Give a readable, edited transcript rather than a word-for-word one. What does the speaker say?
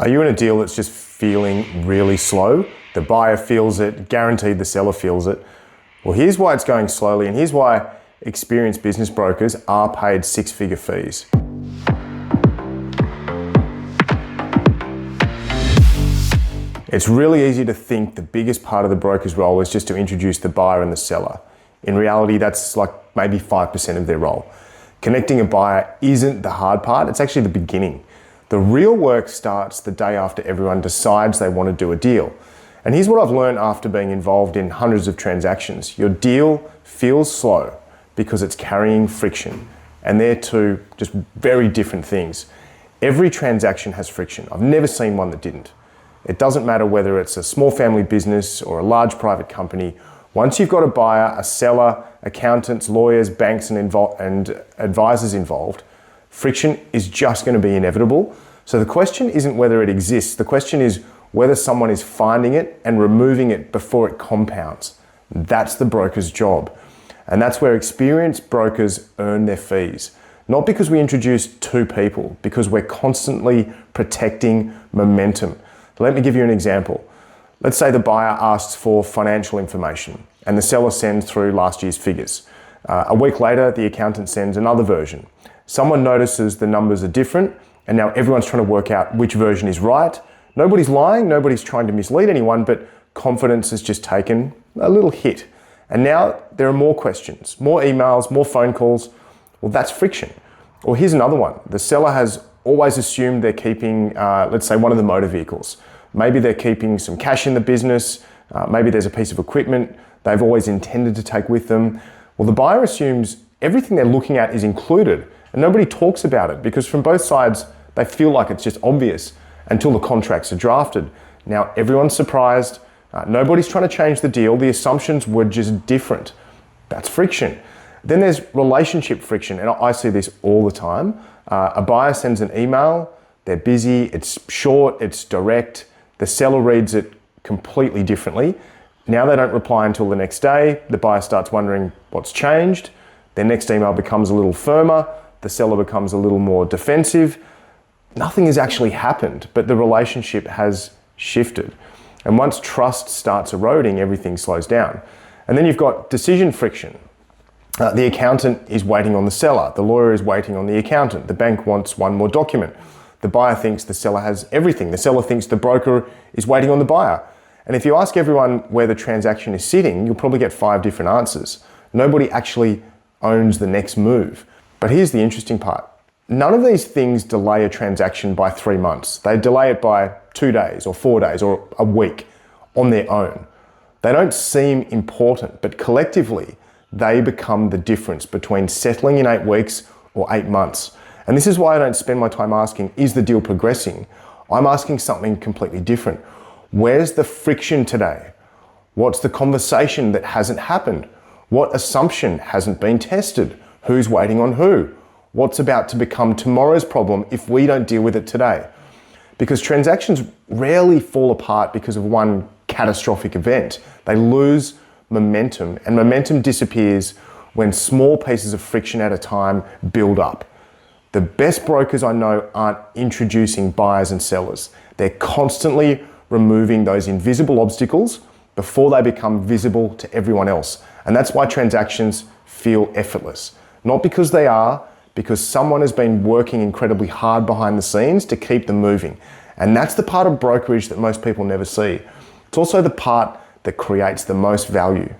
Are you in a deal that's just feeling really slow? The buyer feels it, guaranteed the seller feels it. Well, here's why it's going slowly, and here's why experienced business brokers are paid six-figure fees. It's really easy to think the biggest part of the broker's role is just to introduce the buyer and the seller. In reality, that's like maybe 5% of their role. Connecting a buyer isn't the hard part, it's actually the beginning. The real work starts the day after everyone decides they want to do a deal. And here's what I've learned after being involved in hundreds of transactions. Your deal feels slow because it's carrying friction. And they're two just very different things. Every transaction has friction. I've never seen one that didn't. It doesn't matter whether it's a small family business or a large private company. Once you've got a buyer, a seller, accountants, lawyers, banks, and advisors involved, friction is just going to be inevitable. So the question isn't whether it exists. The question is whether someone is finding it and removing it before it compounds. That's the broker's job. And that's where experienced brokers earn their fees. Not because we introduce two people, because we're constantly protecting momentum. Let me give you an example. Let's say the buyer asks for financial information and the seller sends through last year's figures. A week later, the accountant sends another version. Someone notices the numbers are different and now everyone's trying to work out which version is right. Nobody's lying, nobody's trying to mislead anyone, but confidence has just taken a little hit. And now there are more questions, more emails, more phone calls. Well, that's friction. Or here's another one. The seller has always assumed they're keeping, let's say, one of the motor vehicles. Maybe they're keeping some cash in the business. Maybe there's a piece of equipment they've always intended to take with them. Well, the buyer assumes everything they're looking at is included and nobody talks about it because from both sides, they feel like it's just obvious until the contracts are drafted. Now, everyone's surprised. Nobody's trying to change the deal. The assumptions were just different. That's friction. Then there's relationship friction, and I see this all the time. A buyer sends an email, they're busy, it's short, it's direct. The seller reads it completely differently. Now they don't reply until the next day. The buyer starts wondering what's changed. Their next email becomes a little firmer. The seller becomes a little more defensive. Nothing has actually happened, but the relationship has shifted. And once trust starts eroding, everything slows down. And then you've got decision friction. The accountant is waiting on the seller. The lawyer is waiting on the accountant. The bank wants one more document. The buyer thinks the seller has everything. The seller thinks the broker is waiting on the buyer. And if you ask everyone where the transaction is sitting, you'll probably get 5 different answers. Nobody actually owns the next move. But here's the interesting part. None of these things delay a transaction by 3 months. They delay it by 2 days or 4 days or a week on their own. They don't seem important, but collectively, they become the difference between settling in 8 weeks or 8 months. And this is why I don't spend my time asking, is the deal progressing? I'm asking something completely different. Where's the friction today? What's the conversation that hasn't happened? What assumption hasn't been tested? Who's waiting on who? What's about to become tomorrow's problem if we don't deal with it today? Because transactions rarely fall apart because of one catastrophic event. They lose momentum, and momentum disappears when small pieces of friction at a time build up. The best brokers I know aren't introducing buyers and sellers. They're constantly removing those invisible obstacles before they become visible to everyone else. And that's why transactions feel effortless. Not because they are, because someone has been working incredibly hard behind the scenes to keep them moving. And that's the part of brokerage that most people never see. It's also the part that creates the most value.